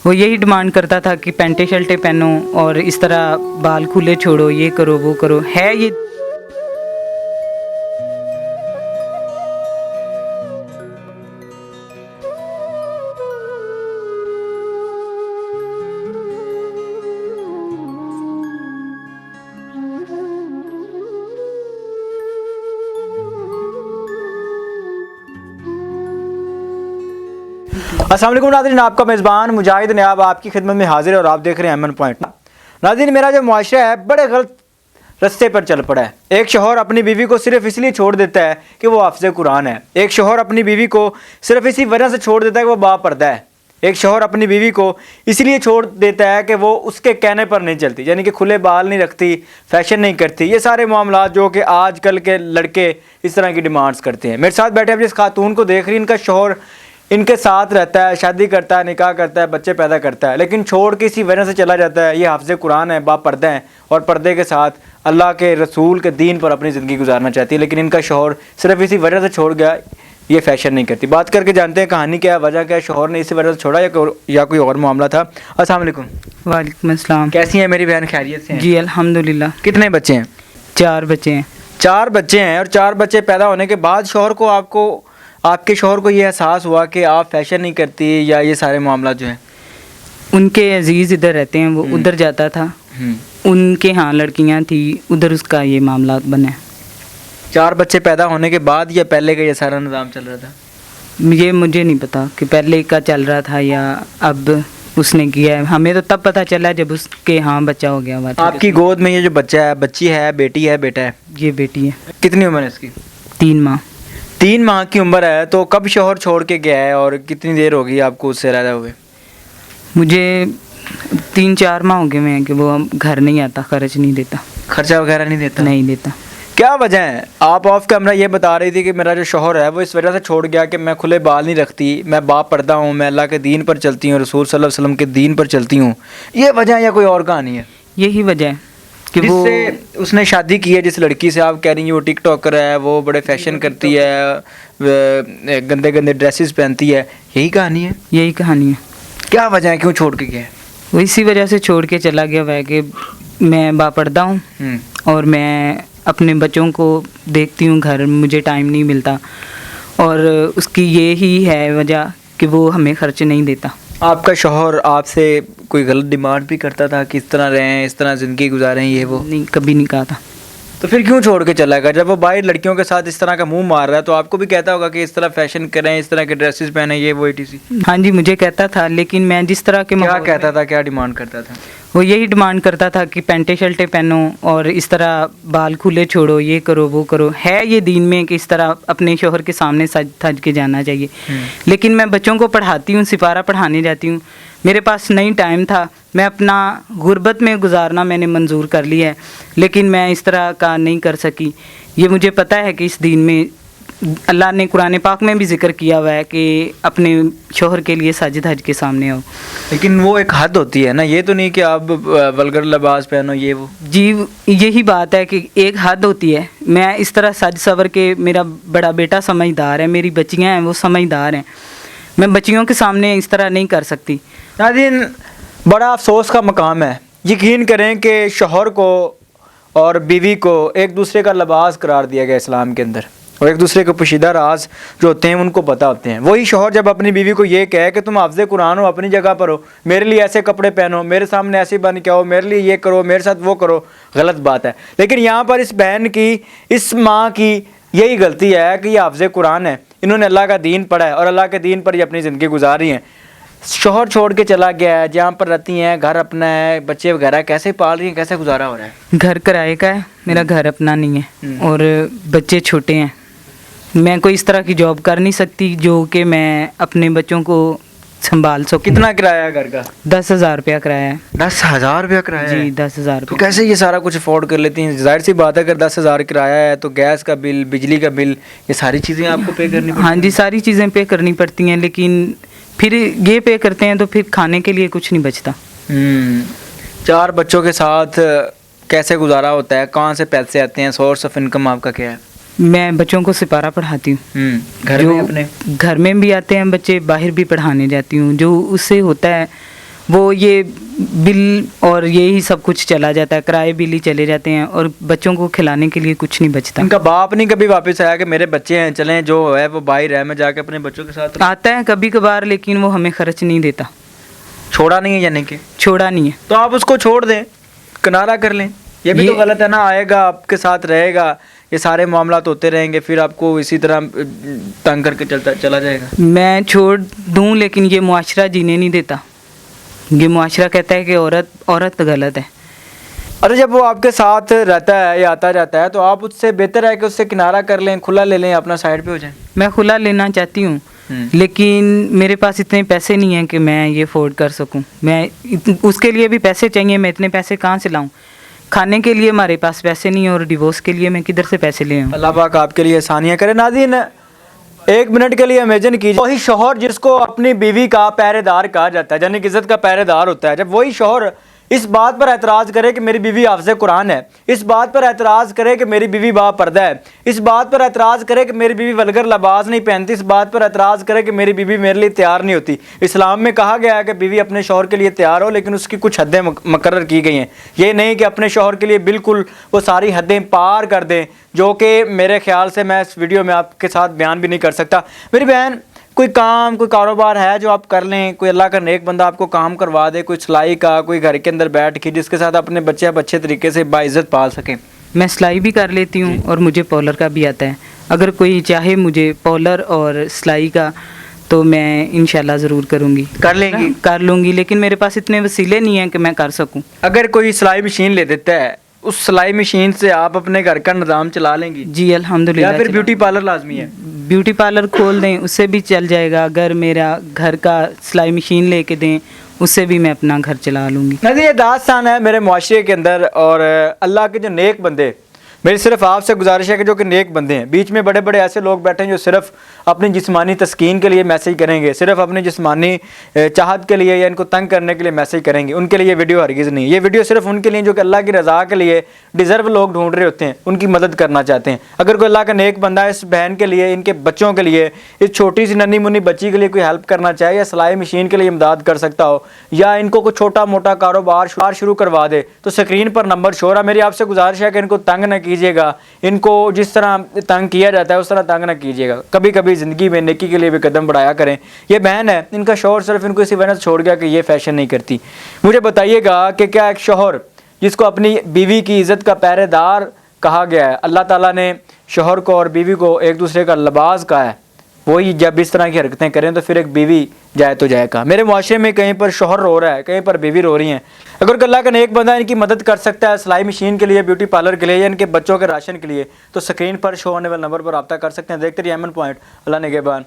वो यही डिमांड करता था कि पैंटे शर्टें पहनो और इस तरह बाल खुले छोड़ो, ये करो वो करो। है ये अस्सलाम वालेकुम नाज़रीन, आपका मेज़बान मुजाहिद नयाब आपकी खिदमत में हाजिर है और आप देख रहे हैं अमन पॉइंट। नाज़रीन, मेरा जो मुआशरा है बड़े गलत रस्ते पर चल पड़ा है। एक शौहर अपनी बीवी को सिर्फ इसलिए छोड़ देता है कि वो हाफ़िज़ कुरान है। एक शौहर अपनी बीवी को सिर्फ इसी वजह से छोड़ देता है कि वो बापर्दा है। एक शौहर अपनी बीवी को इसलिए छोड़ देता है कि वो उसके कहने पर नहीं चलती, यानी कि खुले बाल नहीं रखती, फैशन नहीं करती। ये सारे मामलात जो कि आजकल के लड़के इस तरह की डिमांड्स करते हैं। मेरे साथ बैठे आप जिस खातून को देख रही हैं, इनका शौहर इनके साथ रहता है, शादी करता है, निकाह करता है, बच्चे पैदा करता है, लेकिन छोड़ के इसी वजह से चला जाता है। ये हाफ़िज़ कुरान है, बापर्दा है और पर्दे के साथ अल्लाह के रसूल के दीन पर अपनी ज़िंदगी गुजारना चाहती है, लेकिन इनका शौहर सिर्फ इसी वजह से छोड़ गया, ये फैशन नहीं करती। बात करके जानते हैं कहानी क्या है, वजह क्या है, शौहर ने इसी वजह से छोड़ा या कोई और मामला था। अस्सलाम वालेकुम। वालेकुम अस्सलाम। कैसी हैं मेरी बहन, खैरियत से हैं? जी अल्हम्दुलिल्लाह। कितने बच्चे हैं? 4 बच्चे हैं। 4 बच्चे हैं। और 4 बच्चे पैदा होने के बाद शौहर को आपके शौहर को ये एहसास हुआ कि आप फैशन नहीं करती, या ये सारे मामला जो हैं? उनके अजीज़ इधर रहते हैं, वो उधर जाता था, उनके यहाँ लड़कियाँ थी, उधर उसका ये मामला बने। 4 बच्चे पैदा होने के बाद या पहले का ये सारा निज़ाम चल रहा था? ये मुझे नहीं पता कि पहले का चल रहा था या अब उसने किया है। हमें तो तब पता चला जब उसके यहाँ बच्चा हो गया हुआ था। आपकी गोद में ये जो बच्चा है, बच्ची है, बेटी है, बेटा है? ये बेटी है। कितनी उम्र है इसकी? 3 माह। 3 माह की उम्र है। तो कब शौहर छोड़ के गया है और कितनी देर हो गई आपको उससे रहते हुए? मुझे 3-4 माह हो गए हैं कि वो घर नहीं आता, खर्च नहीं देता, खर्चा वगैरह नहीं देता? नहीं देता। क्या वजह है? आप ऑफ कैमरा ये बता रही थी कि मेरा जो शौहर है वो इस वजह से छोड़ गया कि मैं खुले बाल नहीं रखती, मैं बापर्दा हूँ, मैं अल्लाह के दीन पर चलती हूँ, रसूल सल्लल्लाहु अलैहि वसल्लम के दीन पर चलती हूँ। ये वजह है या कोई और कहानी है? यही वजह है कि वो जिससे उसने शादी की है, जिस लड़की से आप कह रही हैं वो टिक टॉकर है, वो बड़े फैशन करती है, गंदे गंदे ड्रेसेस पहनती है, यही कहानी है? यही कहानी है। क्या वजह है, क्यों छोड़ के गया है? वो इसी वजह से छोड़ के चला गया हुआ है कि मैं बापर्दा हूँ और मैं अपने बच्चों को देखती हूँ, घर मुझे टाइम नहीं मिलता, और उसकी ये ही है वजह कि वो हमें खर्च नहीं देता। आपका शौहर आपसे कोई गलत डिमांड भी करता था कि इस तरह रहें, इस तरह ज़िंदगी गुजारें, ये वो? नहीं, कभी नहीं कहा था। तो फिर क्यों छोड़ के चला गया? जब वो बाहर लड़कियों के साथ इस तरह का मुंह मार रहा है तो आपको भी कहता होगा कि इस तरह फैशन करें, इस तरह के ड्रेसेस पहने, ये वो etc। हाँ जी, मुझे कहता था, लेकिन मैं जिस तरह के क्या कहता था, क्या डिमांड करता था? वो यही डिमांड करता था कि पैंटे शर्टें पहनो और इस तरह बाल खुले छोड़ो, ये करो वो करो। है ये दीन में कि इस तरह अपने शौहर के सामने सज धज के जाना चाहिए, लेकिन मैं बच्चों को पढ़ाती हूँ, सिपारा पढ़ाने जाती हूँ, मेरे पास नहीं टाइम था। मैं अपना गुर्बत में गुजारना मैंने मंजूर कर लिया है, लेकिन मैं इस तरह का नहीं कर सकी। ये मुझे पता है कि इस दीन में अल्लाह ने कुरान पाक में भी जिक्र किया हुआ है कि अपने शौहर के लिए सज धज के सामने हो, लेकिन वो एक हद होती है ना, ये तो नहीं कि आप वल्गर लिबास पहनो, ये वो। जी यही बात है कि एक हद होती है। मैं इस तरह सज सवर के, मेरा बड़ा बेटा समझदार है, मेरी बच्चियाँ हैं वो समझदार हैं, मैं बच्चियों के सामने इस तरह नहीं कर सकती। नाज़रीन, बड़ा अफसोस का मकाम है। यकीन करें कि शौहर को और बीवी को एक दूसरे का लिबास करार दिया गया इस्लाम के अंदर, और एक दूसरे के पोशीदा राज जो होते हैं उनको पता होते हैं। वही शौहर जब अपनी बीवी को ये कहे कि तुम हाफ़िज़ कुरान हो, अपनी जगह पर हो, मेरे लिए ऐसे कपड़े पहनो, मेरे सामने ऐसे बन के आओ, मेरे लिए ये करो, मेरे साथ वो करो, गलत बात है। लेकिन यहाँ पर इस बहन की, इस माँ की यही गलती है कि ये हाफ़िज़ कुरान है, इन्होंने अल्लाह का दीन पढ़ा है और अल्लाह के दीन पर ये अपनी ज़िंदगी गुजार रही हैं। शौहर छोड़ के चला गया है, जहाँ पर रहती हैं, घर अपना है, बच्चे वगैरह, कैसे पाल रही हैं, कैसे गुजारा हो रहा है? घर किराए का है, मेरा घर अपना नहीं है और बच्चे छोटे हैं। मैं कोई इस तरह की जॉब कर नहीं सकती जो कि मैं अपने बच्चों को संभाल सकूं। कितना किराया है घर का? 10,000 रुपया किराया है। 10,000 रुपया किराया है? जी 10,000 तो रुपया। कैसे ये सारा कुछ अफोर्ड कर लेती हैं? जाहिर सी बात है, अगर 10,000 किराया है तो गैस का बिल, बिजली का बिल, ये सारी चीज़ें आपको पे करनी पड़ती हैं? हाँ जी, सारी चीज़ें पे करनी पड़ती हैं, लेकिन फिर ये पे करते हैं तो फिर खाने के लिए कुछ नहीं बचता। 4 बच्चों के साथ कैसे गुजारा होता है? कहाँ से पैसे आते हैं? सोर्स ऑफ इनकम आपका क्या है? मैं बच्चों को सिपारा पढ़ाती हूँ, घर में अपने? घर में भी आते हैं बच्चे, बाहर भी पढ़ाने जाती हूँ। जो उससे होता है वो ये बिल और यही सब कुछ चला जाता है, किराए बिल ही चले जाते हैं और बच्चों को खिलाने के लिए कुछ नहीं बचता। इनका बाप नहीं कभी वापस आया कि मेरे बच्चे हैं, चलें जो है वो बाहर है, मैं जाके अपने बच्चों के साथ आता है कभी कभार, लेकिन वो हमें खर्च नहीं देता। छोड़ा नहीं है यानी कि, छोड़ा नहीं है। तो आप उसको छोड़ दें, किनारा कर लें। ये भी तो गलत है ना, आएगा आपके साथ रहेगा, ये सारे मामलात होते रहेंगे, फिर आपको इसी तरह तंग करके चला जाएगा। मैं छोड़ दूं लेकिन ये मुआशरा जीने नहीं देता। ये मुआशरा कहता है कि औरत गलत है। अरे जब वो आपके साथ रहता है या आता जाता है तो आप उससे बेहतर है कि उससे किनारा कर लें, खुला ले लें, अपना साइड पे हो जाए। मैं खुला लेना चाहती हूँ लेकिन मेरे पास इतने पैसे नहीं हैं कि मैं ये अफोर्ड कर सकूँ। उसके लिए भी पैसे चाहिए, मैं इतने पैसे कहाँ से लाऊँ? खाने के लिए हमारे पास पैसे नहीं है और डिवोर्स के लिए मैं किधर से पैसे ले आऊँ? अल्लाह पाक आपके लिए आसानियाँ करे। नाज़रीन, एक मिनट के लिए इमेजिन कीजिए, वही शौहर जिसको अपनी बीवी का पहरेदार कहा जाता है, यानी कि इज़्ज़त का पहरेदार होता है, जब वही शौहर इस बात पर एतराज़ करे कि मेरी बीवी हाफ़िज़ कुरान है, इस बात पर एतराज़ करे कि मेरी बीवी बापर्दा है, इस बात पर एतराज़ करे कि मेरी बीवी वल्गर लिबास नहीं पहनती, इस बात पर एतराज़ करे कि मेरी बीवी मेरे लिए तैयार नहीं होती। इस्लाम में कहा गया है कि बीवी अपने शौहर के लिए तैयार हो, लेकिन उसकी कुछ हदें मुकर्रर की गई हैं। ये नहीं कि अपने शौहर के लिए बिल्कुल वो सारी हदें पार कर दें, जो कि मेरे ख्याल से मैं इस वीडियो में आपके साथ बयान भी नहीं कर सकता। मेरी बहन, कोई काम, कोई कारोबार है जो आप कर लें, कोई अल्लाह का नेक बंदा आपको काम करवा दे, कोई सिलाई का, कोई घर के अंदर बैठ के जिसके साथ अपने बच्चे आप अच्छे तरीके से बाइज़्ज़त पाल सकें। मैं सिलाई भी कर लेती हूँ और मुझे पॉलर का भी आता है। अगर कोई चाहे मुझे पॉलर और सिलाई का तो मैं इंशाल्लाह ज़रूर करूँगी, कर लेंगी? कर लूँगी, लेकिन मेरे पास इतने वसीले नहीं हैं कि मैं कर सकूँ। अगर कोई सिलाई मशीन ले देता है, उस सिलाई मशीन से आप अपने घर का निज़ाम चला लेंगी? जी अल्हम्दुलिल्लाह। या फिर ब्यूटी पार्लर लाजमी है? ब्यूटी पार्लर खोल दें, उससे भी चल जाएगा। अगर मेरा घर का सिलाई मशीन लेके दें, उससे भी मैं अपना घर चला लूँगी। नहीं, ये दास्तान है मेरे मुआशरे के अंदर, और अल्लाह के जो नेक बंदे, मेरी सिर्फ आपसे गुजारिश है कि जो कि नेक बंदे हैं, बीच में बड़े बड़े ऐसे लोग बैठे हैं जो सिर्फ अपनी जिस्मानी तस्कीन के लिए मैसेज करेंगे, सिर्फ अपनी जिस्मानी चाहत के लिए या इनको तंग करने के लिए मैसेज करेंगे, उनके लिए ये वीडियो हरगिज़ नहीं है। ये वीडियो सिर्फ उनके लिए जो कि अल्लाह की रज़ा के लिए डिज़र्व लोग ढूंढ रहे होते हैं, उनकी मदद करना चाहते हैं। अगर कोई अल्लाह का नेक बंदा इस बहन के लिए, इनके बच्चों के लिए, इस छोटी सी नन्ही मुन्नी बच्ची के लिए कोई हेल्प करना चाहे, या सिलाई मशीन के लिए इमदाद कर सकता हो, या इनको कोई छोटा मोटा कारोबार शुरू करवा दे, तो स्क्रीन पर नंबर शो रहा। मेरी आपसे गुजारिश है कि इनको तंग न कीजिएगा, इनको जिस तरह तंग किया जाता है उस तरह तंग न कीजिएगा। कभी कभी ज़िंदगी में नेकी के लिए भी कदम बढ़ाया करें। ये बहन है, इनका शौहर सिर्फ इनको इसी वजह से छोड़ गया कि ये फैशन नहीं करती। मुझे बताइएगा कि क्या एक शौहर जिसको अपनी बीवी की इज़्ज़त का पहरेदार कहा गया है, अल्लाह ताला ने शौहर को और बीवी को एक दूसरे का लिबास कहा है, वही जब इस तरह की हरकतें करें तो फिर एक बीवी जाए तो जाए कहाँ? मेरे मुआशरे में कहीं पर शौहर रो रहा है, कहीं पर बीवी रो रही हैं। अगर अल्लाह का नेक बंदा इनकी मदद कर सकता है सिलाई मशीन के लिए, ब्यूटी पार्लर के लिए, या इनके बच्चों के राशन के लिए, तो स्क्रीन पर शो होने वाले नंबर पर रब्ता कर सकते हैं। देखते रहिए एमएन पॉइंट। अल्लाह निगहबान।